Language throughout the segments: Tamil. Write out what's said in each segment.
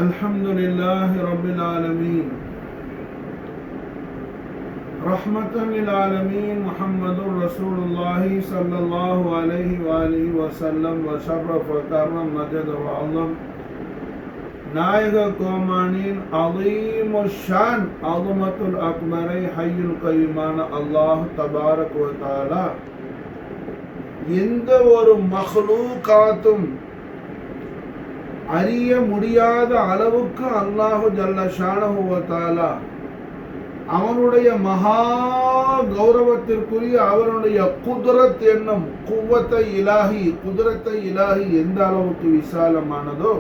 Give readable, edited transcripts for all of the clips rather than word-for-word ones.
الحمد لله رب العالمين رحمة للعالمين محمد رسول الله صلى الله عليه وآله وسلم وشرف وكرم مجد وعظم நாயக கோமானின் அலீம் ஷான் அலுமத்துல் அக்பரை ஹய்யுல் கய்யூமான அல்லாஹ் தபாரக் வ தஆலா எந்த ஒரு மக்லூகாத்தும் அறிய முடியாத அளவுக்கு அல்லாஹு ஜல்ல ஷானஹு வ தஆலா அவனுடைய மகா கௌரவத்திற்குரிய அவனுடைய குத்ரத் என்னும் குவத்தை இலாஹி எந்த அளவுக்கு விசாலமானதோ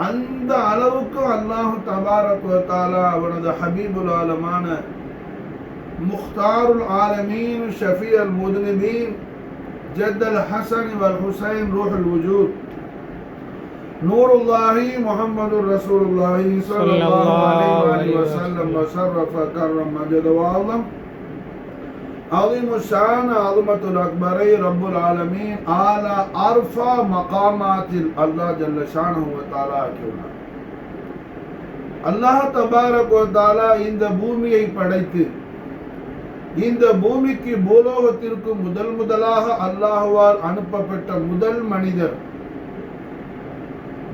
அந்த அளவுக்கு அல்லாஹு தபாரக் வ தஆலா அவனது ஹபீபுல் ஆலமான முக்தாருல் ஆலமீன் ஷஃபீஉல் முத்னிபீன் ஜத்தல் ஹஸன் வல் ஹுசைன் ரூஹுல் வஜூத் நூருல்லாஹி முஹம்மதுர் ரசூலுல்லாஹி ஸல்லல்லாஹு அலைஹி வஸல்லம் வஷரஃப கர்ரம் மஜத வஅலம் அலீமு ஷான் அலுமத்துல் அக்பரை ரப்புல் ஆலமீன் ஆலா அர்ஃபா மகாமாத்தில் அல்லாஹ் ஜல்ல ஷானஹு வ தஆலா ஆக்கியுள்ளார். அல்லாஹ் தபாரக் வ தஆலா இந்த பூமியை படைத்து இந்த பூமிக்கு பூலோகத்திற்கு முதலாக அல்லாஹ்வால் அனுப்பப்பட்ட முதல் மனிதர்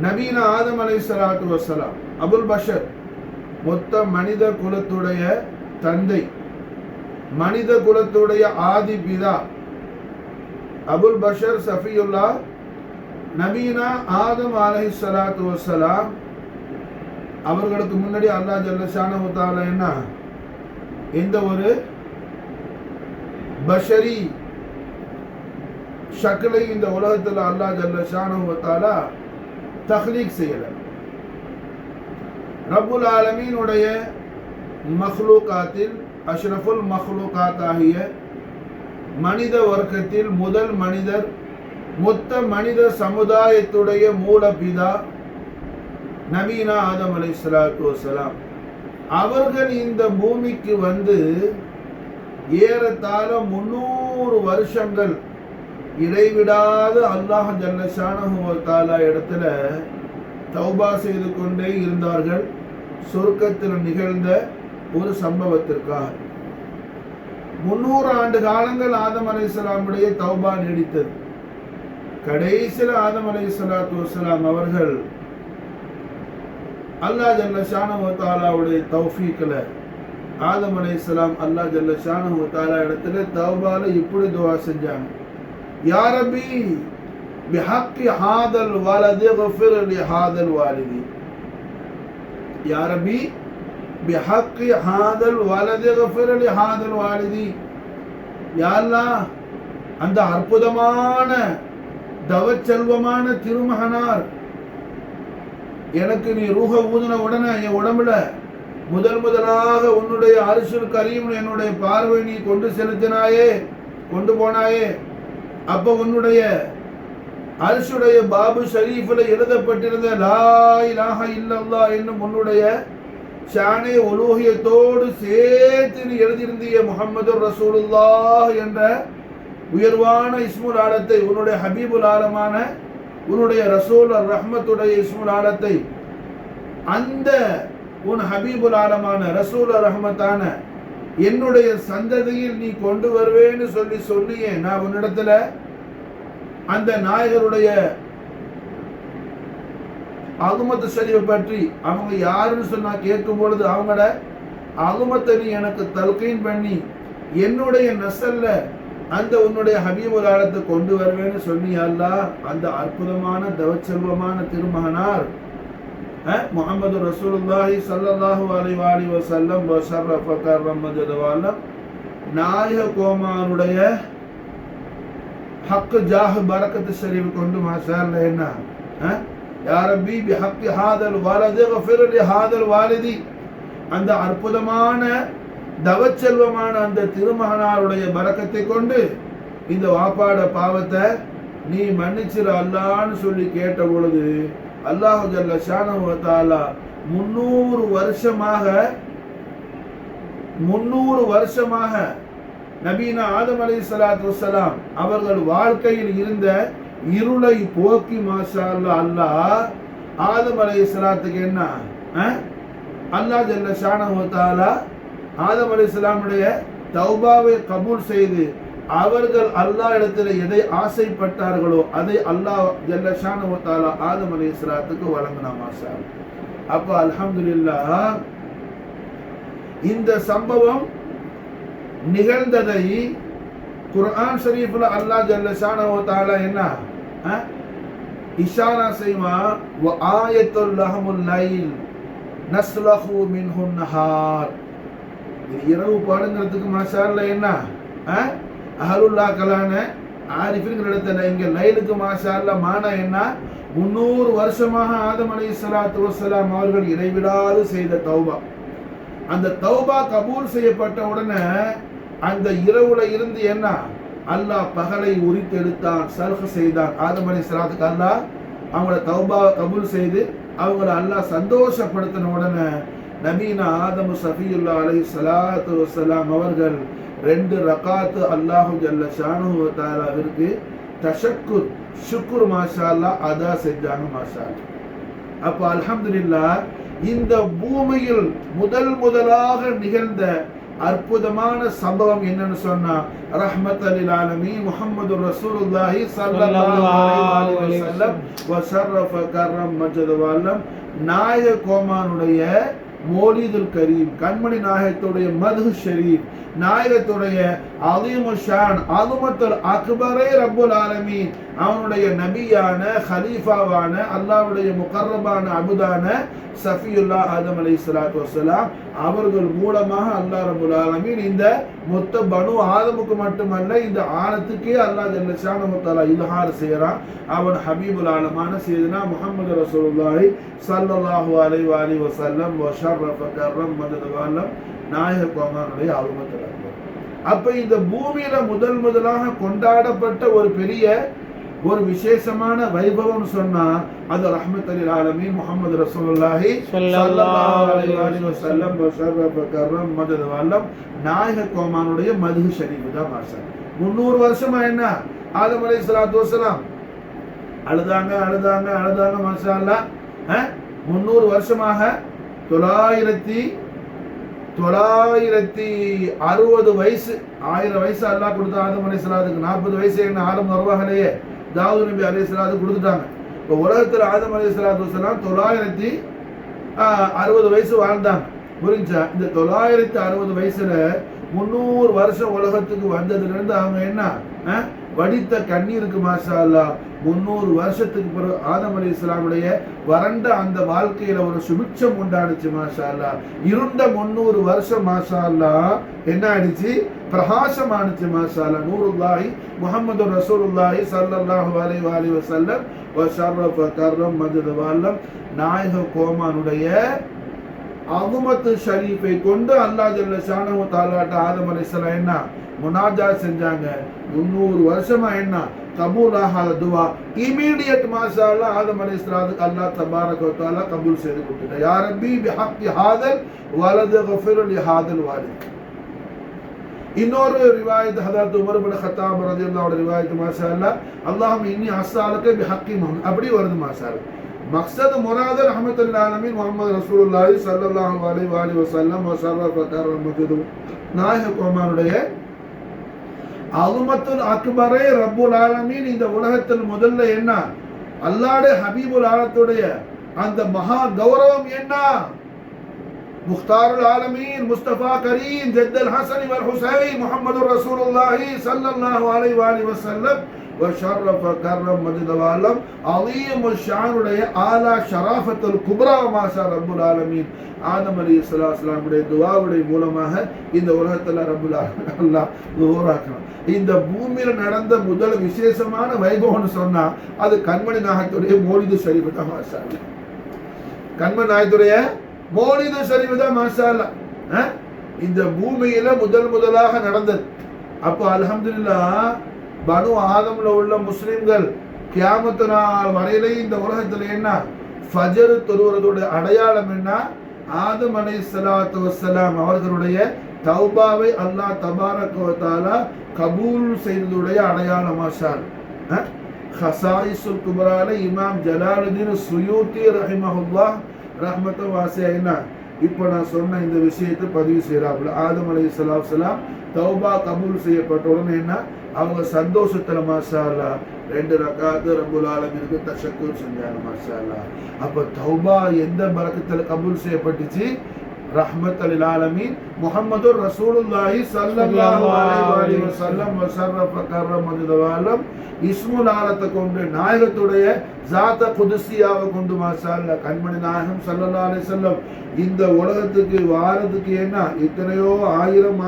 நபீன ஆதம் அலைஹிஸ்ஸலாத்து வஸ்ஸலாம் அபுல் பஷர், மொத்த மனித குலத்துடைய தந்தை, மனித குலத்துடைய ஆதி பிதா அபுல் பஷர் சஃபியுல்லா நபீனா ஆதம் அலைஹிஸ்ஸலாத்து வஸ்ஸலாம் அவர்களுக்கு முன்னாடி அல்லாஹ் ஜல்ல ஷானஹு வ தஆலா என்ன எந்த ஒரு பஷரி ஷக்லை இந்த உலகத்தில் அல்லாஹ் ஜல்ல ஷானஹு வ தஆலா தக்லீக் செய்யல. ரப்புல் ஆலமீனுடைய மக்லூகாத்தில் அஷ்ரஃபுல் மக்லூகாத் ஆகிய மனித வர்க்கத்தில் முதல் மனிதர், மொத்த மனித சமுதாயத்துடைய மூலபிதா நபீனா ஆதம் அலைஹிஸ்ஸலாத்து வஸ்ஸலாம் அவர்கள் இந்த பூமிக்கு வந்து ஏறத்தாழ 300 வருஷங்கள் இடைவிடாது அல்லாஹ் ஜல்ல ஷானஹு வ தஆலா இடத்துல தௌபா செய்து கொண்டே இருந்தார்கள். சொர்க்கத்தில் நிகழ்ந்த ஒரு சம்பவத்திற்காக 300 ஆண்டு காலங்கள் ஆதம் அலைஹிஸ்ஸலாமுடைய தௌபா நீடித்தது. கடைசியில் ஆதம் அலைஹிஸ்ஸலாத்து வஸ்ஸலாம் அவர்கள் அல்லாஹ் ஜல்ல ஷானஹு வ தஆலாவுடைய தௌஃபீக்ல ஆதம் அலைஹிஸ்ஸலாம் அல்லாஹ் ஜல்ல ஷானஹு வ தஆலா இடத்துல தௌபால இப்படி துஆ செஞ்சாங்க, யா ரப்பி பிஹக்கி ஹாதல் வலதி கஃபிர் லி ஹாதல் வாலிதி. யா ரப்பி பிஹக்கி ஹாதல் வலதி கஃபிர் லி ஹாதல் வாலிதி. யா அல்லாஹ், அந்த அற்புதமான தவச்செல்வமான திருமகனார் எனக்கு நீ ரூஹ ஊதின உடனே என் உடம்புல முதலாக உன்னுடைய அர்ஷுல் கரீம் என்னுடைய பார்வை நீ கொண்டு போனாயே, அப்ப உன்னுடைய அர்ஷுடைய பாபு ஷரீஃபில் எழுதப்பட்டிருந்த லா இலாஹ இல்லல்லாஹ் என்னும் உன்னுடைய ஷானே உலூஹியத்தோடு சேர்த்து நீ எழுதியிருந்திய முஹம்மதுர் ரசூலுல்லாஹ் என்ற உயர்வான இஸ்முல் ஆலத்தை, உன்னுடைய ஹபீபுல் ஆலமான உன்னுடைய ரசூல் ரஹ்மத்துடைய இஸ்முல் ஆலத்தை அந்த உன் ஹபீபுல் ஆலமான ரசூல் ரஹ்மத்தான என்னுடைய சந்ததியில் நீ கொண்டு வருவேன்னு சொல்லியே நான் உன்னிடத்துல அந்த நாயகருடைய அகுமத்து ஷரீஃபை பற்றி அவங்க யாருன்னு சொன்னா கேட்கும் பொழுது அவங்கள அகுமத்தை நீ எனக்கு தல்கீன் பண்ணி என்னுடைய நசல்ல அந்த உன்னுடைய ஹபீபுல் ஆலத்தை கொண்டு வருவேன்னு சொன்னியா அல்லாஹ். அந்த அற்புதமான தவச்செல்வமான திருமகனார் முஹம்மது ரசூலுல்லாஹி ஸல்லல்லாஹு அலைஹி வஸல்லம் வஷரஃப கர்ரம் மஜத வஅலம் நாயக கோமானுடைய ஹக் ஜாஹ் பரக்கத் ஷரீஃப் கொண்டு மாஷா அல்லாஹ் என்ன யா ரப்பி பிஹக்கி ஹாதல் வலதி கஃபிர் லி ஹாதல் வாலிதி, அந்த அற்புதமான தவச்செல்வமான அந்த திருமகனாருடைய பரக்கத்தை கொண்டு இந்த வாப்பாட பாவத்தை நீ மன்னிச்சிரு அல்லாஹ்னு சொல்லி கேட்ட பொழுது அல்லாஹ் ஜல்ல ஷானஹு வ தஆலா 300 வருஷமாக நபீனா ஆதம் அலைஹிஸ்ஸலாத்து வஸ்ஸலாம் அவர்கள் வாழ்க்கையில் இருந்த இருளை போக்கி மாஷா அல்லாஹ் ஆதம் அலைஹிஸ்ஸலாத்துக்கு என்ன அல்லாஹ் ஜல்ல ஷானஹு வ தஆலா ஆதம் அலைஹிஸ்ஸலாமுடைய தௌபாவை கபூல் செய்து அவர்கள் அல்லாஹ் இடத்துல எதை ஆசைப்பட்டார்களோ அதை அல்லாஹ் ஜல்ல ஷானஹு வ தஆலா ஆதம் அலைஹிஸ்ஸலாத்துக்கு வழங்கினான். மாஷா அல்லாஹ். அப்ப அல்ஹம்துலில்லாஹ் இந்த சம்பவம் நிகழ்ந்ததை குர்ஆன் ஷரீஃப்ல அல்லாஹ் ஜல்ல ஷானஹு வ தஆலா என்ன இஷாரா செய்வா வ ஆயத்துல் லஹமுல் லைல் நஸ்லஹு மின்ஹு நஹார். இது இரவு பாடுங்கிறதுக்கு மாஷா அல்லாஹ் என்ன அஹலுல்லாஹ்களான ஆரிஃபின்கிற இடத்துல இங்க லைலுக்கு மாஷா அல்லாஹ் மானா என்ன 300 வருஷமாக ஆதம் அலைஹிஸ்ஸலாத்து வஸ்ஸலாம் அவர்கள் இடைவிடாது செய்த தௌபா. அந்த தௌபா கபூல் செய்யப்பட்ட உடனே அந்த இரவுல இருந்து என்ன அல்லாஹ் பகலை உரித்தெடுத்தான், சல்ஹ் செய்தான். ஆதம் அலைஹிஸ்ஸலாத்துக்கு அல்லாஹ் அவங்கள தௌபா கபூல் செய்து அவங்கள அல்லாஹ் சந்தோஷப்படுத்தின உடனே நபீனா ஆதம் சஃபியுல்லாஹ் அலைஹிஸ்ஸலாத்து வஸ்ஸலாம் அவர்கள் 2 ரகாத் அல்லாஹ் ஜல்ல ஷானஹு வ தஆலாவிற்கு தஷக்குர் ஷுக்ர் மாஷா அல்லாஹ் அதா செஞ்சாங்க. மாஷா அல்லாஹ். அப்ப அல்ஹம்துலில்லாஹ் இந்த பூமியில் முதலாக நிகழ்ந்த அற்புதமான சம்பவம் என்னன்னு சொன்னா ரஹ்மத்தல் லில் ஆலமீன் முஹம்மதுர் ரசூலுல்லாஹி ஸல்லல்லாஹு அலைஹி வஸல்லம் வ ஷர்ரஃப கர்ரம் மஜ்த வல்லம் நாயக கோமானுடைய மௌலிதுல் கரீம் கண்மணி நாயகத்துடைய மத்ஹு ஷரீஃப் நாயகத்துடைய அலீமு ஷான் அலுமத்துல் அக்பரே ரப்புல் ஆலமீன் அவனுடைய நபியான ஹலீஃபாவான அல்லாஹ்வுடைய முகர்ரபான அபுதான சஃபியுல்லாஹ் ஆதம் அலைஹிஸ்ஸலாத்து வஸ்ஸலாம் அவர்கள் மூலமாக அல்லாஹ் ரப்புல் ஆலமீன் இந்த மொத்த பனு ஆதமுக்கு மட்டுமல்ல இந்த ஆலத்துக்கே அல்லாஹ் ஜல்ல ஷானஹு வ தஆலா இல்ஹார் செய்யறான். அவன் ஹபீபுல் ஆலமான சையதுனா முஹம்மது ரசூலுல்லாஹி ஸல்லல்லாஹு அலைஹி வஸல்லம் வ ஷர்ரஃப கர்ரம் மஜ்த வல்லம் நாயக கோமானுடைய அலுமத்துல் அக்பர். அப்ப இந்த பூமியில முதலாக கொண்டாடப்பட்ட ஒரு பெரிய ஒரு விசேஷமான வைபவம் சொன்னா அது ரஹ்மத்துல் லில் ஆலமீன் முஹம்மது ரசூலுல்லாஹி ஸல்லல்லாஹு அலைஹி வஸல்லம் வ ஷர்ரஃப கர்ரம் மஜ்த வல்லம் நாயக கோமானுடைய மத்ஹு ஷரீஃப் தான். மாஷா 300 வருஷமா என்ன ஆதம் அலைஹிஸ்ஸலாத்து வஸ்ஸலாம் அழுதாங்க மாஷா அல்லாஹ். 300 வருஷமாக 960 வயசு 1000 வயசு அல்லாஹ் கொடுத்த ஆதம் அலைஹிஸ்ஸலாத்துக்கு 40 வயசு என்ன ஆலம் நர்வாகலையே தாவூத் நபி அலைஹிஸ்ஸலாத்துக்கு கொடுத்துட்டாங்க. இப்போ உலகத்தில் ஆதம் அலைஹிஸ்ஸலாத்து வஸ்ஸலாம் 960 வயசு வாழ்ந்தாங்க. புரிஞ்சா? இந்த 960 வயசுல 300 வருஷம் உலகத்துக்கு வந்ததுல இருந்து அவங்க என்ன வடித்த கண்ணீருக்கு மாஷா அல்லாஹ் 300 வருஷத்துக்கு பிறகு ஆதம் அலைஹிஸ்ஸலாமுடைய வறண்ட அந்த வாழ்க்கையில ஒரு சுபிட்சம் உண்டாடுச்சு. மாஷா அல்லாஹ் இருண்ட 300 வருஷம் மாஷா அல்லாஹ் என்ன ஆயிடுச்சு பிரகாசம் ஆனிச்சு. மாஷா அல்லாஹ் நூருல்லாஹி முஹம்மது ரசூலுல்லாஹி ஸல்லல்லாஹு அலைஹி வஸல்லம் வ ஷர்ரஃப கர்ரம் மஜ்த வல்லம் நாயக கோமானுடைய அஸமத் ஷரீஃபை கொண்டு அல்லாஹ் ஜல்ல ஷானஹு வ தஆலாட்ட ஆதம் அலைஹிஸ்ஸலாம் என்ன முனாஜாத் செஞ்சாங்க. 300 வருஷமா என்ன கபூல் ஆகாத துவா இமிடியேட் மாஷா அல்லாஹ் ஆதம் அலைஹிஸ்ஸலாத்துக்கு அல்லாஹ் தபாரக வ தஆலா கபூல் செய்து கொடுத்தார். யா ரப்பி பிஹக்கி ஹாதல் வலத் கஃபிர் லி ஹாதல் வாலித். இன்னொரு ரிவாயத் ஹஜரத் உமர் இப்னு கத்தாப் ரலியல்லாஹு அன்ஹு ரிவாயத் மாஷா அல்லாஹ் அல்லாஹும்ம இன்னி அஸ்ஸாலுக பிஹக்கி முஹம்மத் அப்படி வருது. மாஷா அல்லாஹ் மக்சத் முராத் ரஹ்மத்துல் லில் ஆலமீன் முஹம்மது ரசூலுல்லாஹி ஸல்லல்லாஹு அலைஹி வஸல்லம் வ ஷர்ரஃப கர்ரம் மஜ்து நாயக கோமானுடைய அலுமத்துல் அக்பரே ரப்புல் ஆலமீன் இந்த உலகத்தில் முதல்ல என்ன அல்லாஹ்வுடைய ஹபீபுல் ஆலத்துடைய அந்த மகா கௌரவம் என்ன முக்தாருல் ஆலமீன் முஸ்தபா கரீம் ஜத்தல் ஹஸன் வல் ஹுசைன் முஹம்மது ரசூலுல்லாஹி ஸல்லல்லாஹு அலைஹி வஸல்லம் வ ஷர்ரஃப கர்ரம் மஜ்த வல்லம் அலீமுல் ஷானுடைய ஆலா ஷராஃபத்துல் குப்ரா மாஷா ரப்புல் ஆலமீன் ஆதம் அலைஹிஸ்ஸலாமுடைய துஆவுடைய மூலமாக இந்த உலகத்துல ரப்புல் ஆலமீன் அல்லாஹ் உருவாக்கினான். இந்த பூமியில நடந்த முதல் விசேஷமான வைபவம்னு சொன்னா அது கண்மணி நாயகத்துடைய மௌலிது ஷரீஃப் தான். மாஷா அல்லாஹ் கண்மணி நாயகத்துடைய மௌலிது ஷரீஃப் தான். மாஷா அல்லாஹ் இந்த பூமியில முதலாக நடந்தது. அப்போ அல்ஹம்துலில்லாஹ் பனு ஆதம்ல உள்ள முஸ்லிம்கள் கியாமத் நாள் வரையிலே இந்த உலகத்துல என்ன ஃபஜர் தொழுவதோட அடையாளம் என்ன ஆதம் அலைஹிஸ்ஸலாத்து வஸ்ஸலாம் அவர்களுடைய தௌபாவை அல்லாஹ் தபாரக வ தஆலா கபூல் செய்ததுடைய அடையாளம். மாஷா அல்லாஹ் ஹசாயிசுல் குபரால இமாம் ஜலாலுதீன் சுயூத்தி ரஹிமஹுல்லாஹ் ரஹ்மத்து வாசியா இப்போ நான் சொன்ன இந்த விஷயத்தை பதிவு செய்யறாப்புல. ஆதம் அலைஹிஸ்ஸலாம் தௌபா கபூல் செய்யப்பட்ட உடனே என்ன அவங்க சந்தோஷத்துல மாஷா அல்லாஹ் 2 ரக்காத்து ரப்புல் ஆலமீனுக்கு தஷக்குர் செஞ்சாங்க மாஷா அல்லாஹ். அப்ப தௌபா எந்த பரக்கத்துல கபூல் செய்யப்பட்டுச்சு? ரஹ்மத்துல் ஆலமீன் முஹம்மதுர் ரசூலுல்லாஹி ஸல்லல்லாஹு அலைஹி வஸல்லம் வஸர்ரஃப கர்ரம மஜ்தவாலம் இஸ்முல் ஆலத்தை கொண்டு நாயகத்துடைய ஜாத குதுசியாவை கொண்டு மாஷா அல்லாஹ் கண்மணி நாயகம் ஸல்லல்லாஹு அலைஹி வஸல்லம் இந்த உலகத்துக்கு வாரத்துக்கு என்ன எத்தனையோ ஆயிரம்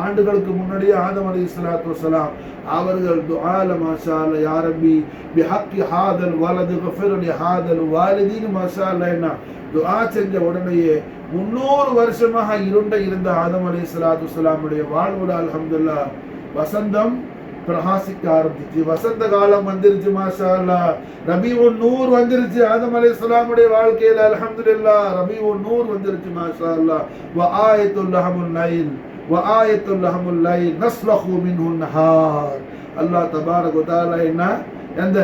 ஆண்டுகளுக்கு முன்னாடியே ஆதம் அலைஹிஸ்ஸலாத்து வஸலாம் அவர்கள் துஆல மாஷா அல்லாஹ் யா ரப்பி பிஹக்கி ஹாதல் வலது கஃபிர் லி ஹாதல் வாலிதீன் மாஷா அல்லாஹ் என்ன துஆ செஞ்ச உடனேயே 300 வருஷமாக இருந்த ஆதம் அலைஹிஸ்ஸலாத்து வஸலாமுடைய வாழ்வுல அல்ஹம்துலில்லாஹ் வசந்தம் பிரகாசிக்க ஆரம்பிச்சு. வசந்த காலம் வந்துருச்சு மாஷா அல்லாஹ். ரபீஉன் நூர் வந்துருச்சு ஆதம் அலைஹிஸ்ஸலாமுடைய வாழ்க்கையில அல்ஹம்துலில்லாஹ். ரபீஉன் நூர் வந்துருச்சு மாஷா அல்லாஹ். வ ஆயத்துல் லஹமுல் லைல் வ ஆயத்துல் லஹமுல் லைல் நஸ்லஹு மின்ஹுன் நஹார். அல்லாஹ் தபாரக வ தஆலா என்ன அந்த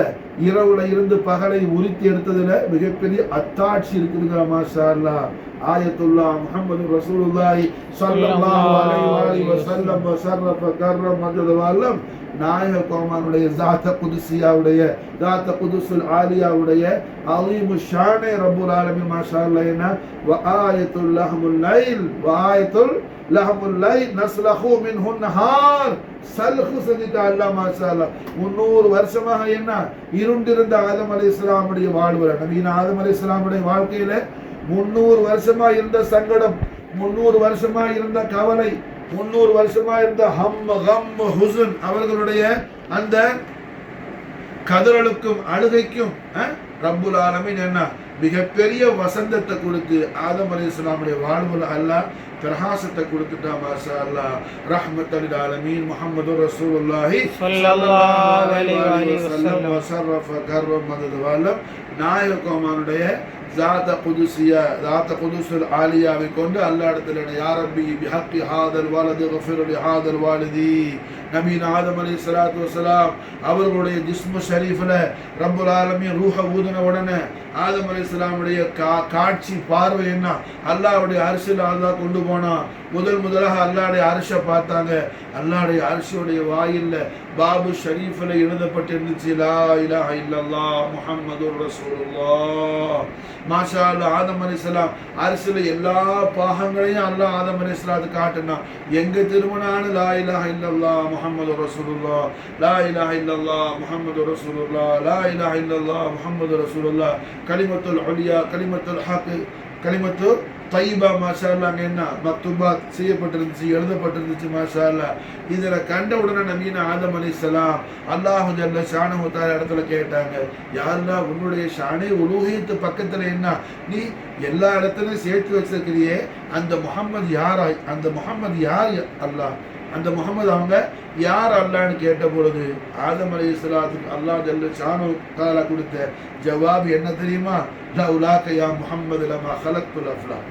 இரவுல இருந்து பகலை உரித்தி எடுத்ததுல மிகப்பெரிய அத்தாட்சி இருக்குதுங்க மாஷா அல்லாஹ். ஆயத்துல்லாஹ் முஹம்மது ரசூலுல்லாஹி ஸல்லல்லாஹு அலைஹி வஸல்லம் வஸர்ரஃப கர்ரம மஜ்தவாலம் நாயக கோமானுடைய ஜாத குதுசியாவுடைய ஜாத குதுசுல் ஆலியாவுடைய அலீமு ஷானே ரப்புல் ஆலமீன் மாஷா அல்லாஹ் என்ன வ ஆயத்துல் லஹமுல் லைல் வ ஆயத்துல் லஹமுல் லைல் நஸ்லஹு மின்ஹு நஹார். சல்ஹு செஞ்சிட்டா அல்லாஹ் மாஷா அல்லாஹ். 300 வருஷமாக என்ன இருண்டிருந்த ஆதம் அலைஹிஸ்ஸலாமுடைய வாழ்வுல நபீன ஆதம் அலைஹிஸ்ஸலாமுடைய வாழ்க்கையில 300 வருஷமா இருந்த சங்கடம், 300 வருஷமா இருந்த கவலை, 300 வருஷமா இருந்த கம் ஹுஸ்ன் அவர்களுடைய அந்த கதறலுக்கும் அழுகைக்கும் ரப்புல் ஆலமீன் என்ன மிகப்பெரிய வசந்தத்தை கொடுத்து ஆதம் அலைஹிஸ்ஸலாமுடைய வாழ்வுல அல்லாஹ் பிரகாசத்தை கொடுத்துட்டா மாஷா அல்லாஹ். ரஹ்மத்துல் ஆலமீன் முஹம்மது ரசூலுல்லாஹி ஸல்லல்லாஹு அலைஹி வஸல்லம் வஸர்ரஃப கர்ரம மஜ்தவாலம் நாயக கோமானுடைய ஜாத குதுசியா ஜாத குதுசுல் ஆலியாவை கொண்டு அல்லாஹ் இடத்துல யா ரப்பி பிஹக்கி ஹாதல் வலது கஃபிர் லி ஹாதல் வாலிதி நபீன ஆதம் அலைஹிஸ்ஸலாத்து வஸலாம் அவர்களுடைய ஜிஸ்மு ஷரீஃப்ல ரப்புல் ஆலமீன் ரூஹ ஊதுன உடனே ஆதம் அலைஹிஸ்ஸலாமுடைய காட்சி பார்வை என்ன அல்லாஹ்வுடைய அர்ஷில் அல்லாஹ் கொண்டு போனா முதலாக அல்லாஹ்வுடைய அர்ஷை பார்த்தாங்க. அல்லாஹ்வுடைய அர்ஷுடைய வாயில்ல பாபு ஷரீஃப்ல எழுதப்பட்டிருந்துச்சு லா இலாஹ இல்லல்லாஹ் முஹம்மதுர் ரசூலுல்லாஹ் மாஷா அல்லாஹ். ஆதம் அலைஹிஸ்ஸலாம் அர்ஷில் எல்லா பாகங்களையும் அல்லாஹ் ஆதம் அலைஹிஸ்ஸலாத்துக்கு காட்டினா எங்க திருமணான லா இலாஹ இல்லல்லாஹ் முஹம்மது ரசூலுல்லாஹ் லா இலாஹ இல்லல்லாஹ் முஹம்மது ரசூலுல்லாஹ் லா இலாஹ இல்லல்லாஹ் முஹம்மது ரசூலுல்லாஹ் கலிமத்துல் உலியா கலிமத்துல் ஹக் கலிமத்து தைபா மாஷா அல்லாஹ் அங்கே என்ன மக்துபாத் செய்யப்பட்டிருந்துச்சு எழுதப்பட்டிருந்துச்சு மாஷா அல்லாஹ். இதில் கண்ட உடனே நபீன ஆதம் அலைஹிஸ்ஸலாம் அல்லாஹு ஜல்ல ஷானஹு தஆலா இடத்துல கேட்டாங்க யா அல்லாஹ் உன்னுடைய ஷானே உலூஹியத்து பக்கத்தில் என்ன நீ எல்லா இடத்துலையும் சேர்த்து வச்சிருக்கிறியே அந்த முஹம்மது யார்? அந்த முஹம்மது யார் அல்லாஹ்? அந்த முகமது அவங்க யார் அல்லான்னு கேட்ட பொழுது ஆதம் அலைஹிஸ்ஸலாத்துக்கு அல்லாஹ் ஜல்ல ஷானஹு தஆலா கொடுத்த ஜவாப் என்ன தெரியுமா? லவுலாக யா முஹம்மது லமா ஹலக்துல் அஃப்லாக்.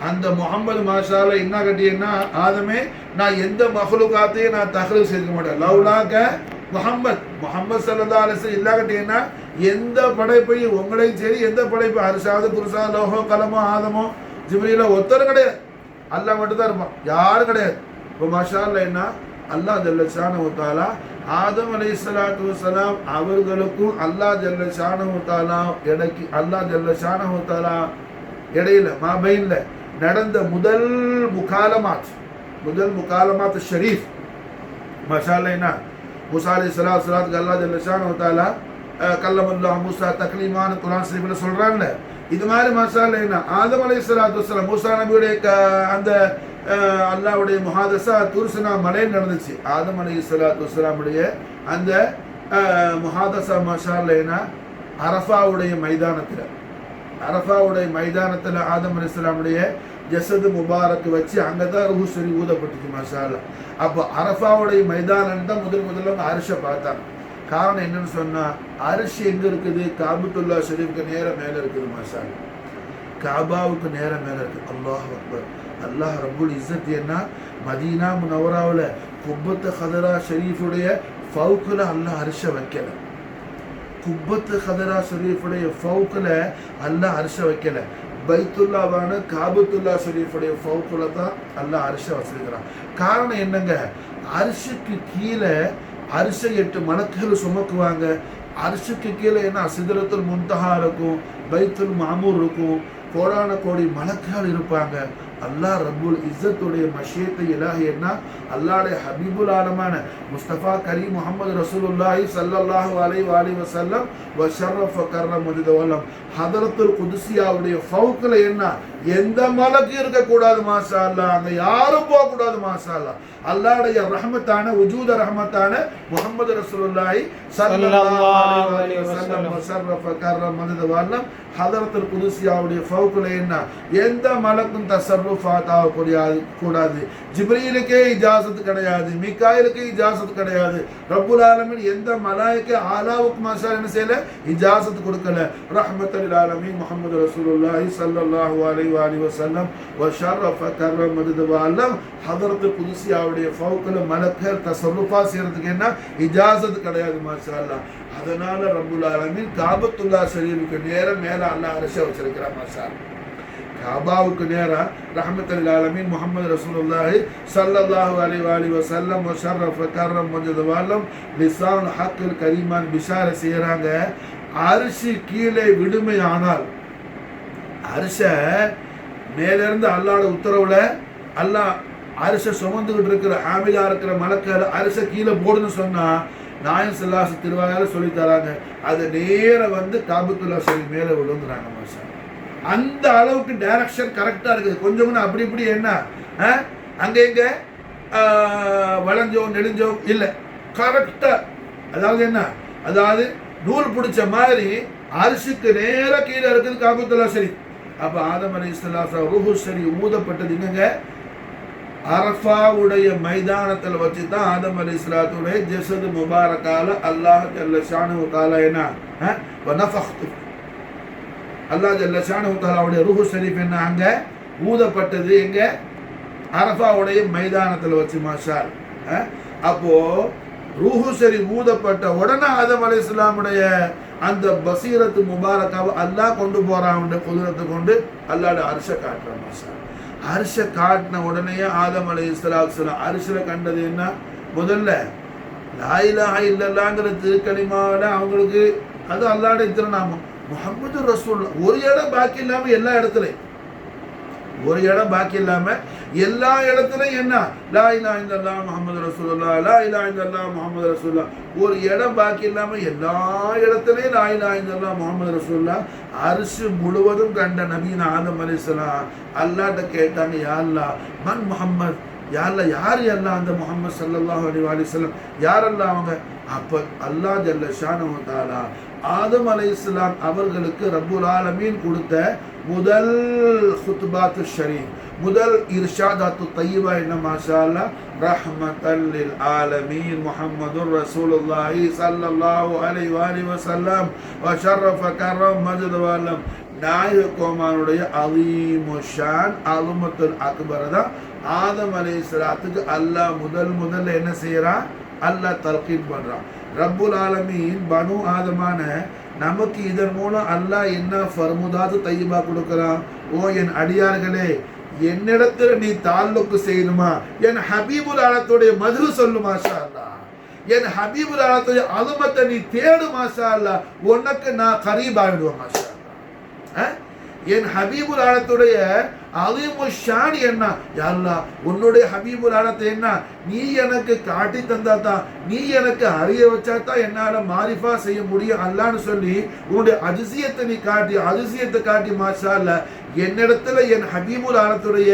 அந்த முஹம்மது மாஷா அல்லாஹ் என்ன கட்டியன்னா ஆதமே நான் எந்த மஹ்லூகாத்தையும் நான் தஹ்லீல் செய்ய மாட்டேன். லவுலாக முஹம்மது ஸல்லல்லாஹு அலைஹி வஸல்லம் இல்லா கட்டியன்னா எந்த படைப்பையும் உங்களையும் சரி எந்த படைப்பு அரிசாவது குருசா லோஹோ கலமோ ஆதமோ ஜிப்ரீலோ ஒருத்தரும் கிடையாது. அல்லாஹ் மட்டும் தான் இருப்பான், யாரும் கிடையாது. இப்போ மாஷா அல்லாஹ் என்ன அல்லாஹ் ஜல்ல ஷானஹு தஆலா ஆதம் அலைஹிஸ்ஸலாத்து வஸலாம் அவர்களுக்கும் அல்லாஹ் ஜல்ல ஷானஹு தஆலா அல்லாஹ் ஜல்ல ஷானஹு தஆலா இடையில மாபைன்ல நடந்த முதல் முகாலமாத் ஷரீஃப் மாஷா அல்லாஹ் என்ன மூசா அலைஹிஸ்ஸலாத்துக்கு அல்லாஹ் ஜல்ல ஷானஹு தஆலா கல்லமல்லாஹு மூசா தக்லீமான்னு குர்ஆன் ஷரீஃப்ல சொல்றாங்க. இது மாதிரி மாஷா அல்லாஹ் என்ன ஆதம் அலைஹிஸ்ஸலாத்து வஸலாம் மூசா நபியுடைய அந்த அல்லாஹ்வுடைய முஹாதஸா துர்சினா மலையில் நடந்துச்சு. ஆதம் அலைஹிஸ்ஸலாத்து வஸலாமுடைய அந்த முஹாதஸா மாஷா அல்லாஹ் என்ன அரஃபாவுடைய மைதானத்தில் ஆதம் அலைஹிஸ்ஸலாமுடைய ஜஸது முபாரக் வச்சு அங்கே தான் ரூஹ் ஷரீஃப் ஊதப்பட்டுச்சு மாஷா அல்லாஹ். அப்போ அரஃபாவுடைய மைதானம் தான் முதல்ல அரிஷை பார்த்தாங்க. காரணம் என்னன்னு சொன்னா அரிசி எங்க இருக்குது? காபத்துல்லா ஷரீஃப்க்கு நேரம் மேல இருக்குது மாஷா அல்லாஹ். காபாவுக்கு நேரம் மேல இருக்கு. அல்லாஹ் அக்பர். அல்லாஹ் ரப்புல் இஸ்ஸத் என்ன மதீனா முனவராவில் குப்பத்து ஹதரா ஷரீஃபுடைய ஃபவுக்குல அல்லாஹ் அரிச வைக்கல. குப்பத்து ஹதரா ஷரீஃபுடைய ஃபவுக்குல அல்லாஹ் அரிச வைக்கல. பைத்துல்லாவான காபத்துல்லா ஷரீஃபுடைய ஃபவுக்குல தான் அல்லாஹ் அரிச வச்சிருக்கிறான். காரணம் என்னங்க, அரிசுக்கு கீழே அரிசை 8 மலக்குகள் சுமக்குவாங்க. அரிசுக்கு கீழே என்ன சிதறத்துல் முன்தஹா இருக்கும், பைத்துல் மாமூர் இருக்கும், கோடான கோடி மலக்குகள் இருப்பாங்க. அல்லாஹ் ரப்புல் இஸ்ஸத்துடைய மஷியத்தை இலாஹி என்ன அல்லாஹ்வுடைய ஹபீபுல் ஆலமான முஸ்தபா கரீம் முஹம்மது ரசூலுல்லாஹி ஸல்லல்லாஹு அலைஹி வஸல்லம் வ ஷர்ரஃப கர்ரம் வஜதவல்லம் ஹதரத்துல் குதுசியாவுடைய ஃபவுக்ல என்ன எந்த மலக்கு இருக்க கூடாது மாஷா அல்லாஹ், அங்க யாரும் போக கூடாது மாஷா அல்லாஹ். அல்லாஹ்வுடைய ரஹ்மத்தான வஜூத ரஹ்மத்தான முஹம்மது ரசூலுல்லாஹி ஸல்லல்லாஹு அலைஹி வஸல்லம் வ ஷர்ரஃப கர்ரம் வஜதவல்லம் ஹதரத்துல் குதுசியாவுடைய ஃபவுக்ல என்ன எந்த மலக்கும் தஸர்ருஃபாத் கூடாது. ஜிப்ரீலுக்கே இஜாசத் கிடையாது, மீகாயிலுக்கு இஜாசத் கிடையாது. ரப்புல் ஆலமீன் எந்த மலாயிகா ஆலாவுக்கு மாஷா என்ன செய்யல, இஜாசத் கொடுக்கல. ரஹ்மத்துல் ஆலமீன் முஹம்மது ரசூலுல்லாஹி ஸல்லல்லாஹு அலைஹி வஸல்லம் வ ஷர்ரஃப கர்ரம் வஜதவல்லம் ஹதரத்துல் குதுசியாவுடைய ஃபவுக்ல மலக்குகள் தஸர்ருஃபா செய்யறதுக்கு என்ன இஜாசத் கிடையாது மாஷா அல்லாஹ். அதனால ரப்புல் ஆலமீன் காபத்துல்லா ஷரீஃபுக்கு நேரா மேல அல்லாஹ் அரிச வச்சிருக்கிறான் மாஷா அல்லாஹ். காபாவுக்கு நேரா ரஹ்மத்துல் ஆலமீன் முஹம்மது ரசூலுல்லாஹி ஸல்லல்லாஹு அலைஹி வஸல்லம் வ ஷர்ரஃப கர்ரம் வஜதவல்லம் லிசான் ஹக்கில் கரீமான் பிஷார செய்யறாங்க. அரிசி கீழே விடுமையானால், அரிச மேலிருந்து அல்லாஹ்வோட உத்தரவுல அல்லாஹ் அரிச சுமந்துகிட்டு இருக்கிற ஆமிலா இருக்கிற மலக்குகள் அரிச கீழே போடுன்னு சொன்னா நாயன் ஸல்லல்லாஹு திருவாயால சொல்லி தராங்க. அது நேர வந்து காபத்துல்லா ஷரீஃப் மேல விழுந்துறாங்க மாஷா. அந்த அளவுக்கு டைரக்ஷன் கரெக்டா இருக்குது. கொஞ்சம் அப்படி இப்படி என்ன அங்க எங்க வளைஞ்சோ நெடுஞ்சோ இல்லை, கரெக்டா. அதாவது என்ன, அதாவது நூல் பிடிச்ச மாதிரி அரிசிக்கு நேர கீழே இருக்குது காபத்துல்லா ஷரீஃப். அப்ப ஆதம் அலைஹிஸ்ஸலாம் ரூஹு ஷரீஃப் ஊதப்பட்டது எங்க, அரஃபாவுடைய மைதானத்தில் வச்சு தான் ஆதம் அலைஹிஸ்ஸலாத்துடைய ஜஸது முபாரக்கால அல்லாஹ் ஜல்ல ஷானஹு தஆலா என்ன வனஃபக்து அல்லாஹ் ஜல்ல ஷானஹு தஆலாவுடைய ரூஹு ஷரீஃப் என்ன அங்க ஊதப்பட்டது எங்க, அரஃபாவுடைய மைதானத்தில் வச்சு மாஷா. அப்போ ரூஹு ஷரீஃப் ஊதப்பட்ட உடனே ஆதம் அலைஹிஸ்ஸலாமுடைய அந்த பசீரத்து முபாரக்காவை அல்லாஹ் கொண்டு போறான் குதிரத்தை கொண்டு அல்லாஹ்ட அரிச காட்டுறான் மாஷா. அரிச காட்டின உடனே ஆதம் அலைஹிஸ்ஸலாம் அரிசில கண்டது என்ன, முதல்ல லா இலாஹ இல்லல்லாஹ்ங்கிற திருக்கலிமாவில அவங்களுக்கு அது அல்லாஹ்வுடைய திருநாமம் முஹம்மது ரசூலுல்லாஹ். ஒரு இடம் பாக்கி இல்லாம எல்லா இடத்துலையும், ஒரு இடம் பாக்கி இல்லாம எல்லா இடத்துலையும் என்ன லா இலாஹ இல்லல்லாஹ் முஹம்மது ரசூலுல்லாஹ், லா இலாஹ இல்லல்லாஹ் முஹம்மது ரசூலுல்லாஹ். ஒரு இடம் பாக்கி இல்லாம எல்லா இடத்துலையும் லா இலாஹ இல்லல்லாஹ் முஹம்மது ரசூலுல்லாஹ். அரிசி முழுவதும் கண்ட நபீன ஆதம் அலைஹிஸ்ஸலாம் அல்லாஹ்ட்ட கேட்டாங்க, யா அல்லாஹ் மன் முஹம்மத், யா அல்லாஹ் யார் அல்லாஹ் அந்த முஹம்மது ஸல்லல்லாஹு அலைஹி வஸல்லம் யார் அல்லாஹ் அவங்க. அப்ப அல்லாஹ் ஜல்ல ஷானஹு தஆலா ஆதம் அலைஹிஸ்ஸலாம் அவர்களுக்கு ரப்புல் ஆலமீன் கொடுத்த முதல் குத்பாத்து ஷரீஃப், முதல் இர்ஷாதாத்து தய்யிபா என்ன மாஷா அல்லாஹ், ரஹ்மத்தல் லில் ஆலமீன் முஹம்மதுர் ரசூலுல்லாஹி ஸல்லல்லாஹு அலைஹி வஸல்லம் வ ஷர்ரஃப கர்ரம் மஜ்தவல்லம். நாயகோமானுடைய அலீமு ஷான் அலுமத்துல் அக்பர் தான் ஆதம் அலைஹிஸ்ஸலாத்துக்கு அல்லாஹ் முதல்ல என்ன செய்யறான், அல்லாஹ் தல்கீன் பண்றான். ரப்புல் ஆலமீன் பனு ஆதமான நமக்கு இதன் மூலம் அல்லாஹ் என்ன ஃபர்முதாத்து தய்யிபா கொடுக்கிறான். ஓ என் அடியார்களே, என்னிடத்துல நீ தால்லுக்கு செய்யணுமா, என் ஹபீபுல் ஆலத்துடைய மது சொல்லு மாஷா அல்லாஹ், என் ஹபீபுல் ஆலத்துடைய அலுமத்தை நீ தேடு மாஷா அல்லாஹ், உனக்கு நான் கரீப் ஆகிடுவேன் மாஷா அல்லாஹ். என் ஹபீபுல் ஆலத்துடைய அலீமு ஷான் என்ன, யா அல்லாஹ் உன்னுடைய ஹபீபுல் ஆலத்தை என்ன நீ எனக்கு காட்டி தந்தா தான், நீ எனக்கு அறிய வச்சா தான் என்னால மாரிஃபா செய்ய முடியும் அல்லான்னு சொல்லி உன்னுடைய அதிசயத்தை நீ காட்டி, அதிசயத்தை காட்டி மாஷா அல்லாஹ் என்னிடத்துல என் ஹபீபுல் ஆலத்துடைய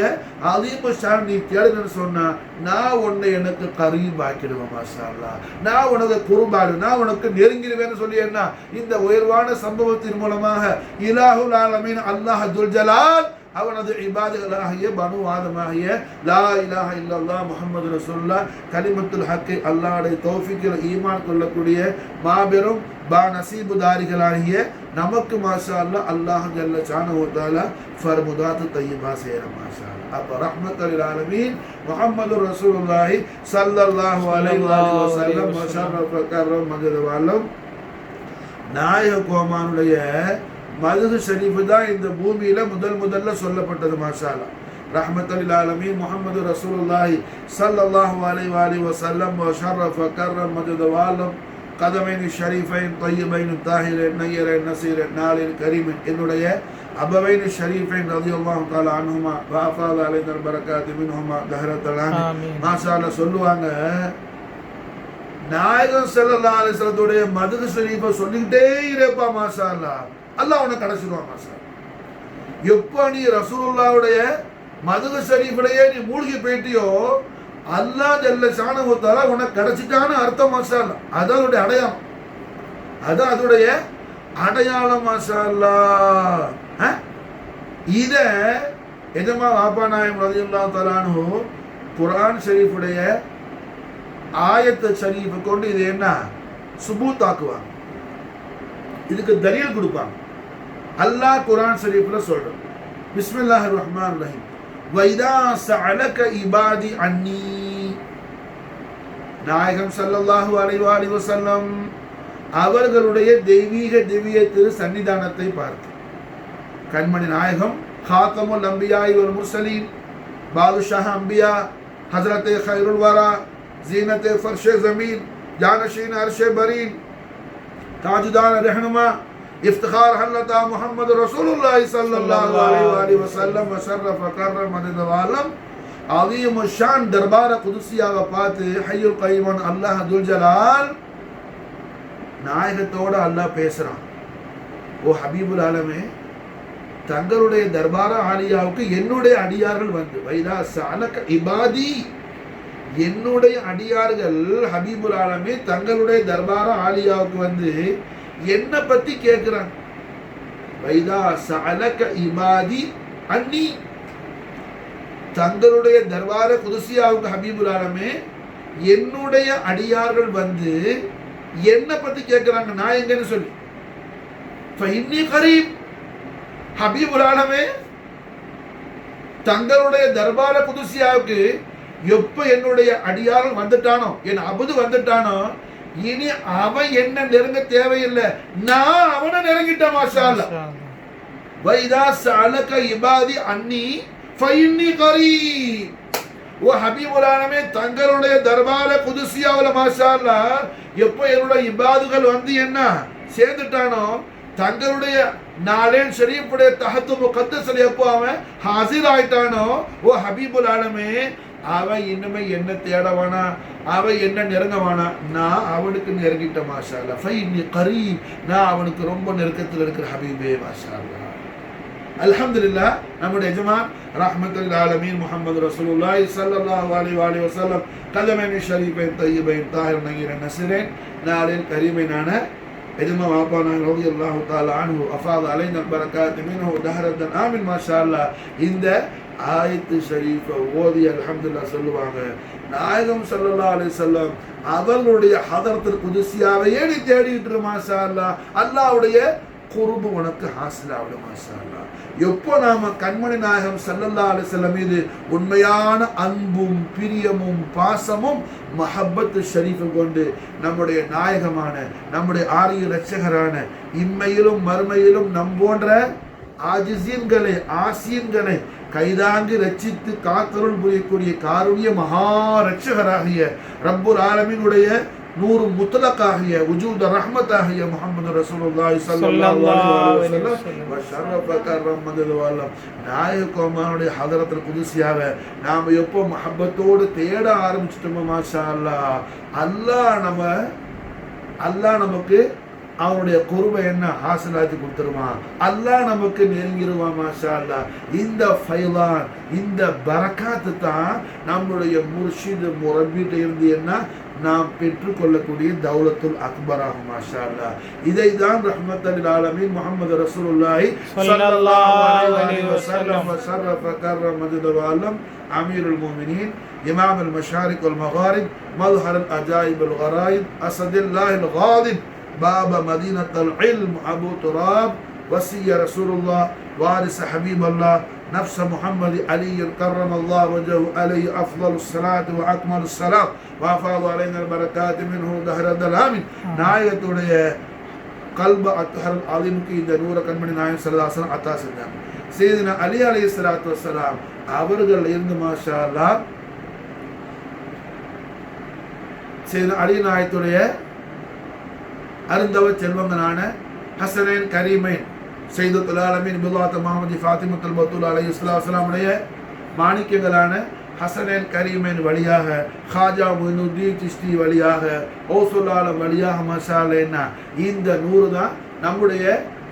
அலீமு ஷான் நீ தேடுன்னு சொன்னா நான் உன்னை எனக்கு கரீப் ஆக்கிடுவேன் மாஷா அல்லாஹ், நான் உனக்கு குர்பாடு, நான் உனக்கு நெருங்கிடுவேன்னு சொல்லி என்ன இந்த உயர்வான சம்பவத்தின் மூலமாக இலாஹுல் ஆலமீன் அல்லாஹ் துல் ஜலால் அவனது இபாதுகளாகிய பனு ஆதமாகிய லா இலாஹ இல்லல்லாஹ் முஹம்மது ரசூலுல்லாஹ் கலிமத்துல் ஹக்கை அல்லாஹ்வுடைய தௌஃபீக்கில் ஈமான் கொள்ளக்கூடிய மாபெரும் நசீபுதாரிகளாகிய நமக்கு மாஷா அல்லாஹ் அல்லாஹ் ஜல்ல ஷானஹு வ தஆலா ஃபர்முதாத்து தய்யிபா செய்யற மாஷா அல்லாஹ். அப்ப ரஹ்மத்துல் ஆலமீன் முஹம்மது ரசூலுல்லாஹி ஸல்லல்லாஹு அலைஹி வஸல்லம் வஷரஃப கர்ரம் மஜது வல்லம் நாயக கோமானுடைய மதுஹ் ஷரீஃப் தான் இந்த பூமியில முதல்ல சொல்லப்பட்டது. மாஷா அல்லாஹ். ரஹ்மத்துல் ஆலமீன் முஹம்மது ரசூலுல்லாஹி ஸல்லல்லாஹு அலைஹி வஸல்லம் வஷரஃப கர்ரம் மஜது வல்லம் கதமைன் ஷரீஃபைன் தய்யிபைன் தாஹிரன் நய்யரன் நசீரன் நாலின் கரீமின் என்னுடைய அபவைன் ஷரீஃபைன் ரலியல்லாஹு தஆலா அன்ஹுமா வஅஃபாத அலைஹில் பரக்காத்து மின்ஹுமா தஹரத்தல் ஆமீன். மாஷா அல்லாஹ் சொல்லுவாங்க, நாயகம் ஸல்லல்லாஹு அலைஹி வஸல்லத்துடைய மதுஹ் ஷரீஃபை சொல்லிக்கிட்டே இருப்பா. மாஷா அல்லாஹ், அல்லாஹ் உனக்கு கிடைச்சிடுவான். மாஷா அல்லாஹ், எப்போ நீ ரசூலுல்லாஹ்வுடைய மதுஹ் ஷரீஃபிலேயே நீ மூழ்கி போயிட்டியோ அல்லாஹ் ஜல்ல ஷானஹு தஆலா உனக்கு கிடைச்சிட்டான்னு அர்த்தம். மாஷா அல்லாஹ், அதான் அதோடைய அடையாளம். அதான் அதோடைய அடையாளம். மாஷா அல்லாஹ். இத எஜமா வாப்பா நாயம் ரலியல்லாஹு தஆலா அன்ஹு குர்ஆன் ஷரீஃபுடைய ஆயத்து ஷரீஃபை கொண்டு இது என்ன சுபூத் ஆக்குவாங்க, இதுக்கு தலீல் கொடுப்பாங்க. அல்லாஹ் குர்ஆன் ஷரீஃப்ல சொல்றான், பிஸ்மில்லாஹிர் ரஹ்மானிர் ரஹீம், வைதா சஅலக இபாதி அன்னி. நாயகம் ஸல்லல்லாஹு அலைஹி வஸல்லம் அவர்களுடைய தெய்வீக திவ்ய திரு சன்னிதானத்தை பார்த்து, கண்மணி நாயகம் காத்தமுல் அம்பியாய் வல் முர்சலீன் பாதுஷாஹ் அம்பியா ஹஜ்ரத் கைருல் வரா ஜீனத் ஃபர்ஷ் ज़मीन जानशीन अर्श बरीन ताजदार रहनुमा इफ्तिखार हल्लता मोहम्मद रसूलुल्लाह सल्लल्लाहु अलैहि वसल्लम वशरफ करम मदद वालम अज़ीम शान दरबार कुदसिया व பார்த்து ஹய்யுல் கய்யூம் அல்லாஹ் துல் ஜலால் நாயகத்தோட அல்லாஹ் பேசுறான். ஓ ஹபீபுல் ஆலமே, தங்களுடைய தர்பார ஆலியாவுக்கு என்னுடைய அடியார்கள் வந்து வைதா சஅலக இபாதி, என்னுடைய அடியார்கள் ஹபீபுல் ஆலமே தங்களுடைய தர்பார ஆலியாவுக்கு வந்து என்ன பத்தி கேட்கிறாங்க. வைதா சஅலக இபாதி அன்னி, தங்களுடைய தர்பார குதுசியாவுக்கு ஹபீபுல் ஆலமே என்னுடைய அடியார்கள் வந்து என்ன பத்தி கேட்கிறாங்க, நான் எங்கன்னு சொல்லி. ஃபஇன்னி கரீப், ஹபீபுல் ஆலமே தங்களுடைய தர்பார குதுசியாவுக்கு எப்ப என்னுடைய அடியார்கள் வந்துட்டானோ, என் அபுது வந்துட்டானோ, இனி அவன் என்ன நெருங்க தேவையில்லை, நான் அவனை நெருங்கிட்டேன். மாஷா அல்லாஹ். வைதா சஅலக இபாதி அன்னி ஃபஇன்னி கரீப். ஓ ஹபீபுல் ஆலமே தங்களுடைய தர்பார குதுசியாவுல மாஷா அல்லாஹ் எப்போ என்னுடைய இபாதுகள் வந்து என்ன சேர்ந்துட்டானோ, தங்களுடைய நாளேன் ஷரீஃபுடைய தஹத்து முகத்தஸ்ல எப்போ அவன் ஹாசிர் ஆயிட்டானோ, ஓ ஹபீபுல் ஆலமே அவன் இன்னுமே என்ன தேடவானா, அவன் என்ன நெருங்கவானா, நான் அவனுக்கு நெருங்கிட்ட. மாஷா அல்லாஹ். ஃபஇன்னி கரீப், நான் அவனுக்கு ரொம்ப நெருக்கத்தில் இருக்கிற ஹபீபே. மாஷா அல்லாஹ். அல்ஹம்துலில்லாஹ். நம்முடைய எஜமான் ரஹ்மத்துல் ஆலமீன் முஹம்மது ரசூலுல்லாஹி ஸல்லல்லாஹு அலைஹி வஸல்லம் கதமைன் ஷரீஃபைன் தய்யிபைன் தாஹிர் நகீரன் நஸீரன் நாலின் கரீமைனான எஜமா வாப்பா நாயகம் ரலியல்லாஹு தஆலா அன்ஹு அஃபாத அலைனா பரக்காத்து மின்ஹு தஹரத்தன் ஆமீன். மாஷா அல்லாஹ். இந்த ஆயத்து ஷரீஃபை ஓதி அல்ஹம்துலில்லாஹ் சொல்லுவாங்க, நாயகம் ஸல்லல்லாஹு அலைஹி வஸல்லம் அவர்களுடைய ஹதரத்துல் குதுசியாவையே நீ தேடிட்டு இரு. மாஷா அல்லாஹ், அல்லாஹ்வுடைய குர்பு உனக்கு ஹாசில் ஆகும். மாஷா அல்லாஹ். எப்போ நாம கண்மணி நாயகம் ஸல்லல்லாஹு அலைஹி வஸல்லம் மீது உண்மையான அன்பும் பிரியமும் பாசமும் மஹப்பத்து ஷரீஃபை கொண்டு நம்முடைய நாயகமான நம்முடைய ஆரிய இரட்சகரான இம்மையிலும் மறுமையிலும் நம் போன்ற ஆஜிஸீன்களை ஆசியன்களை கைதாங்கி ரட்சித்து காத்தருள் புரியக்கூடிய காருண்ய மகா ரட்சகராகிய ரப்புல் ஆலமீனுடைய நூறு முத்தலக்காகிய வஜூத் ரஹ்மத்தாகிய முஹம்மது ரசூலுல்லாஹி ஸல்லல்லாஹு அலைஹி வஸல்லம் வஷரஃப கர்ரம் மதது வல்லம் நாயகமானுடைய ஹதரத்துல் குதுசியாவை நாம எப்போ மஹப்பத்தோடு தேட ஆரம்பிச்சிட்டோமோ, மாஷா அல்லாஹ், அல்லாஹ் நமக்கு அவனுடைய குர்பை என்ன ஹாசிலாக்கி கொடுத்துருவான். அல்லாஹ் நமக்கு நெருங்கிடுவான். மாஷா அல்லாஹ். இந்த ஃபைலான், இந்த பரக்காத்து தான் நம்முடைய முர்ஷித் முரப்பிட்ட இருந்து என்ன நாம் பெற்றுக்கொள்ளக்கூடிய தௌலத்துல் அக்பர் ஆகும். மாஷா அல்லாஹ். இதை தான் ரஹ்மத்துல் ஆலமீன் முஹம்மது ரசூலுல்லாஹி ஸல்லல்லாஹு அலைஹி வஸல்லம் வஷரஃப கர்ரம் மஜது வல்லம் அமீருல் முஃமினீன் இமாமுல் மஷாரிக் வல் மகாரிப் மظهر العجائب الغرائب اسد الله الغاضب باب مدينة العلم أبو تراب وسي رسول الله وارث حبيب الله نفس محمد علي كرم الله وجهه عليه أفضل الصلاة وأكمل السلام وأفاض علينا البركات منه دهر الدلام நாயகத்துடைய கல்ப அத்ஹர் அலிமுக்கு இந்த நூற கண்மணி நாயகம் ஸல்லல்லாஹு அலைஹி வஸல்லம் அத்தா செஞ்சாங்க. சையதுனா அலி அலைஹிஸ்ஸலாத்து வஸ்ஸலாம் அவர்கள் இருந்து மாஷா அல்லாஹ் சையதுனா அலி நாயகத்துடைய அருந்தவ செல்வங்களான ஹசனைன் கரீமைன் சையதுல் ஆலமீன் பிலாத் முஹம்மதி ஃபாத்திமத்துல் பத்தூல் அலைஹிஸ்ஸலாத்து வஸ்ஸலாமுடைய மாணிக்கங்களான ஹசனைன் கரீமைன் வழியாக ஹாஜா முயினுத்தீன் சிஸ்தி வழியாக ஓசுல் ஆலம் வழியாக மசாலேன்னா இந்த நூறு தான் நம்முடைய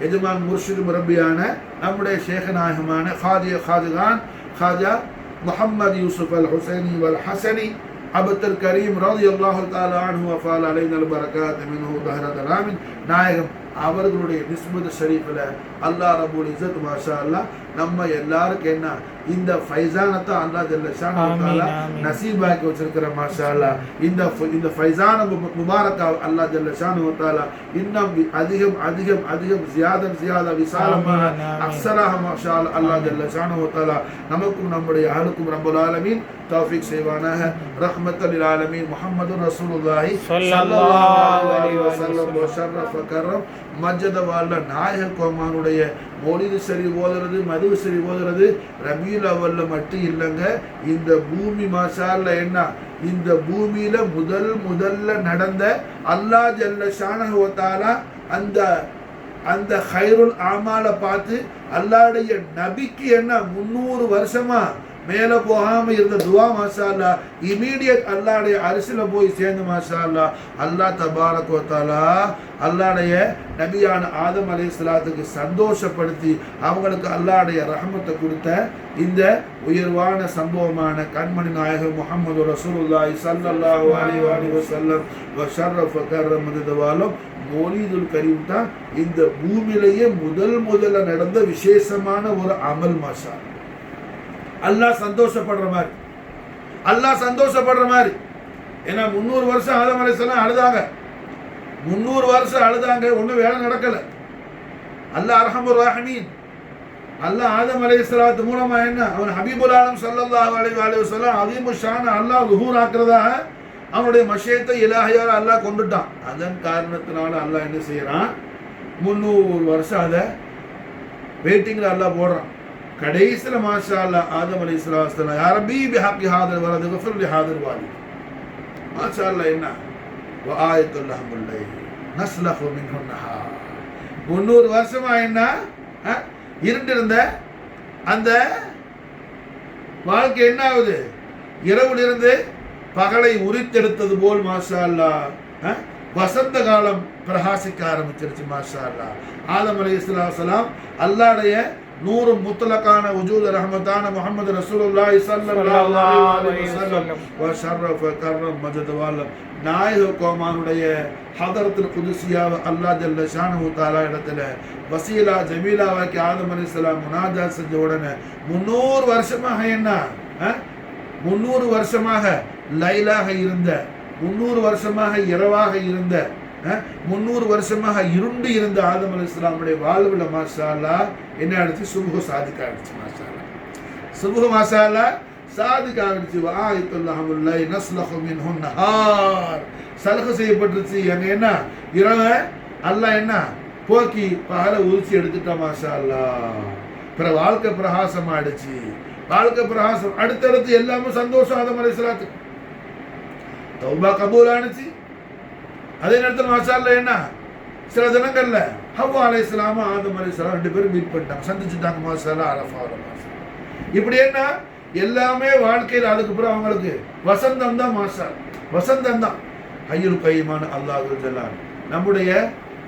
எஜமான் முர்ஷித் முரப்பியான நம்முடைய ஷேഖനാயகமான ஹாஜிகான் ஹாஜா முஹம்மது யூசுப் அல் ஹுசைனி வல் ஹசனி அபுல் கரீம் ரலியல்லாஹு தஆலா அன்ஹு வஃபால் அலைனல் பரகாத் மின்ஹு தஹரத் அலாமின் நாயகம் அவர்களுடைய நிஸ்பத் ஷரீஃபில் அல்லாஹ் ரப்பல் இஸ்ஸத் மாஷா அல்லாஹ் நம்ம எல்லாருக்கும் என்ன இந்த ஃபைசானத்தை அல்லாஹ் ஜல்ல ஷானஹு தஆலா நசீபாக்கி வச்சிருக்கிற மாஷா அல்லாஹ் இந்த ஃபைசான முபாரக்கா அல்லாஹ் ஜல்ல ஷானஹு தஆலா இன்னும் அதிகம் அதிகம் அதிகம் ஜியாதா விசாலமாக அக்ஸராக மாஷா அல்லாஹ் ஜல்ல ஷானஹு தஆலா நமக்கும் நம்முடைய அஹலுக்கும் ரப்பல் ஆலமீன் தௌஃபீக் செய்வானாக. ரஹ்மத்தல் லில் ஆலமீன் முஹம்மதுர் ரசூலுல்லாஹி ஸல்லல்லாஹு அலைஹி வஸல்லம் வ ஷர்ரஃப கர்ரம் மஜ்ஜத வாழ்ல நாயக கோமானுடைய மௌலிது ஷரீஃப் ஓதுறது மது ஷரீஃப் ஓதுறது ரபியுல் அவ்வல்ல மட்டும் இல்லைங்க. இந்த பூமி மாஷா அல்லாஹ் என்ன இந்த பூமியில முதல்ல நடந்த அல்லாஹ் ஜல்ல ஷானஹு வ தஆலா அந்த ஹைருல் ஆமால பார்த்து அல்லாஹ்வுடைய நபிக்கு என்ன 300 வருஷமா மேலே போகாமல் இருந்த துவா மாஷா அல்லாஹ் இமீடியட் அல்லாஹ்வுடைய அரிசில போய் சேர்ந்து மாஷா அல்லாஹ் அல்லாஹ் தபாரக் வ தஆலா அல்லாஹ்வுடைய நபியான ஆதம் அலைஹிஸ்ஸலாத்துக்கு சந்தோஷப்படுத்தி அவங்களுக்கு அல்லாஹ்வுடைய ரஹமத்தை கொடுத்த இந்த உயர்வான சம்பவமான கண்மணி நாயகம் முஹம்மது ரசூலுல்லாஹி ஸல்லல்லாஹு அலைஹி வஸல்லம் வ ஷர்ரஃப கர்ரமதுவாலும் மௌலிதுல் கரீம் தான் இந்த பூமியிலேயே முதல்ல நடந்த விசேஷமான ஒரு அமல் மாஷா அல்லாஹ் சந்தோஷப்படுற மாதிரி. ஏன்னா 300 வருஷம் ஆதம் அலைஹிஸ்ஸலாம் அழுதாங்க, 300 வருஷம் அழுதாங்க, ஒன்றும் வேலை நடக்கல. அல்லாஹ் அர்ஹமுர் ராஹிமீன் அல்லாஹ் ஆதம் அலைஹிஸ்ஸலாத்து மூலமா என்ன அவன் ஹபீபுல் ஆலம் ஸல்லல்லாஹு அலைஹி வஸல்லம் அதீமு ஷான் அல்லாஹ் லுஹூர் ஆக்குறதாக அவனுடைய மஷியத்தை இலாஹியால அல்லாஹ் கொண்டுட்டான். அதன் காரணத்தினால அல்லாஹ் என்ன செய்யறான் 300 வருஷம் அதை வெயிட்டிங்ல அல்லாஹ் போடுறான். கடைசியில் மாஷா அல்லாஹ் ஆதம் அலைஹிஸ்ஸலாம் யா ரப்பி பிஹக்கி ஹாதர் வலது கஃபிர் லி ஹாதர் வாலி மாஷா அல்லாஹ் என்ன வ ஆயத்துல் லஹுல் லைல் நஸ்லஹு மின்ஹு நஹார் 300 வருஷமா என்ன இருட்டு இருந்த அந்த வாழ்க்கை என்ன ஆகுது இரவுல இருந்து பகலை உரித்தெடுத்தது போல் மாஷா அல்லாஹ் வசந்த காலம் பிரகாசிக்க ஆரம்பிச்சிருச்சு மாஷா அல்லாஹ். ஆதம் அலைஹிஸ்ஸலாம் அல்லாஹ்வுடைய நூறு முத்தலக்கான வஜூத் ரஹமத்தான முஹம்மது ரசூலுல்லாஹி ஸல்லல்லாஹு அலைஹி வஸல்லம் வ ஷர்ரஃப கர்ரம் மஜ்ஜத வால நாயக கோமானுடைய ஹதரத்துல் குதுசியாவ அல்லாஹ் ஜல்ல ஷானஹு தஆலா இடத்துல வசீலா ஜமீலாவாக்கி ஆதம் அலைஹிஸ்ஸலாம் முனாஜாத் செஞ்ச உடனே 300 வருஷமாக என்ன 300 வருஷமாக லைலாக இருந்த 300 வருஷமாக இரவாக இருந்த 300 வருஷமாக இருண்டு இருந்த ஆதம் அலைஹிஸ்ஸலாமுடைய வாழ்வுல மாஷா அல்லாஹ் என்ன ஆயிடுச்சு சுபஹு சாதிக்க ஆயிடுச்சு மாஷா அல்லாஹ் சுபஹு மாஷா அல்லாஹ் சாதிக்க ஆயிடுச்சு வ ஆயத்துல் லஹுல் லைல் நஸ்லஹு மின்ஹு நஹார் சலக செய்யப்பட்டுச்சு. அங்க என்ன இரவு அல்லாஹ் என்ன போக்கி பகலை உரிச்சி எடுத்துட்டான் மாஷா அல்லாஹ். பிற வாழ்க்கை பிரகாசம் ஆயிடுச்சு. வாழ்க்கை பிரகாசம் அடுத்தடுத்து எல்லாமே சந்தோஷம் ஆதம் அலைஹிஸ்ஸலாத்துக்கு தௌபா கபூல் ஆனிச்சு. அதே நேரத்தில் மாஷா அல்லாஹ் என்ன சில தினங்கள்ல ஹவ்வா அலைஹிஸ்ஸலாம் ஆதம் அலைஹிஸ்ஸலாம் 2 பேரும் மீட் பண்ணிட்டாங்க, சந்திச்சுட்டாங்க மாஷா அல்லாஹ் அரஃபால. இப்படி என்ன எல்லாமே வாழ்க்கையில் அதுக்கப்புறம் அவங்களுக்கு வசந்தம் தான் மாஷா வசந்தம் தான். ஹய்யுல் கய்யூமான அல்லாஹ் ஜல்லால் நம்முடைய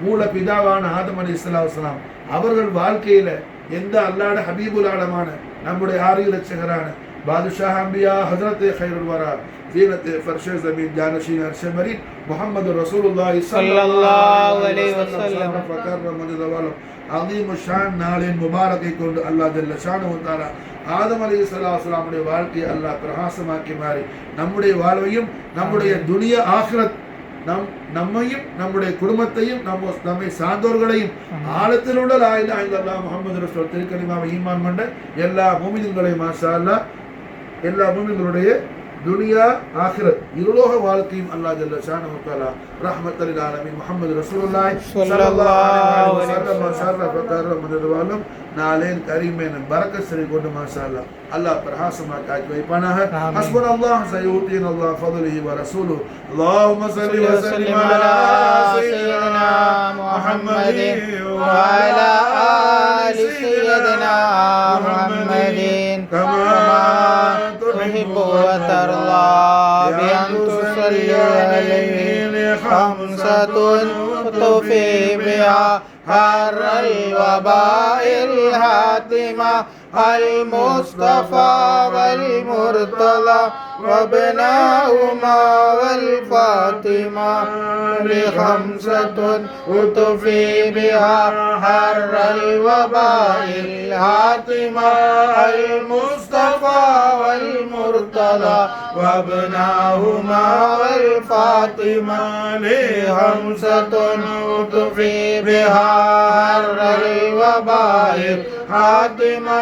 மூல பிதாவான ஆதம் அலைஹிஸ்ஸலாம் அவர்கள் வாழ்க்கையில எந்த அல்லாஹ்வுடைய ஹபீபுல் ஆலமான நம்முடைய ஆரிய லட்சகரான பாதுஷாஹ் அம்பியா ஹஜ்ரத் கைருல் வரா زينة فرش زمين جانشين عرش مريد محمد رسول الله صلى الله عليه وسلم فكرم جزواله عظيم الشان நாளின் முபாரக்கை கொண்டு அல்லாஹ் ஜல்ல ஷானஹு தஆலா ஆதம் அலைஹிஸ்ஸலாமுடைய வாழ்க்கையை அல்லாஹ் பிரகாசமாக்கி மாறி நம்முடைய வாழ்வையும் நம்முடைய துனியா ஆகிரத் நம்மையும் நம்முடைய குடும்பத்தையும் நம்மை சார்ந்தோர்களையும் ஆழத்தில் உள்ள லா இலாஹ இல்லல்லாஹ் முஹம்மது ரசூல் திருக்கலிமாவை ஈமான் கொண்ட எல்லா மூமின்களையும் மாஷா அல்லாஹ் எல்லா மூமின்களுடைய துனியா ஆகிரத் இருலோக வாழ்க்கையும் அல்லாஹ் ஜல்ல ஷானஹு வ தஆலா ரஹ்மத்தல் லில் ஆலமீன் முஹம்மது ரசூலுல்லாஹி ஸல்லல்லாஹு அலைஹி வஸல்லம் ஷரஃப கரமதுவாலும் நாளேன் கரீமேன் பரக்கத் சரி கொண்டு மாஷா அல்லாஹ் அல்லாஹ் பிரகாசமாக ஆக்கி வைப்பானாக ஹஸ்புனல்லாஹ் சயூதீன் அல்லாஹ் ஃபضله ورسوله اللهم صل وسلم على سيدنا محمد وعلى آل سيدنا محمد كما تحب وترضى بأن تصلي عليه خمسة تطفي بها حر الوباء الهاتمة المصطفى والمرتضى وابناهما والفاطمة لخمسة أطفي بها حر الوباء الهاتمة المصطفى والمرتضى وابناهما والفاطمة لخمسة أطفي بها حر الوباء الهاتمة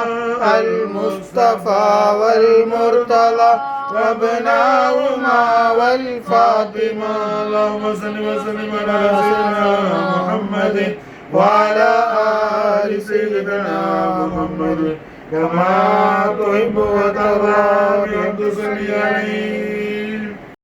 المصطفى والمرتضى وابناهما والفاطمة اللهم صل وسلم على سيدنا محمد وعلى آل سيدنا محمد كما تحب وترضى بأن تصلي عليه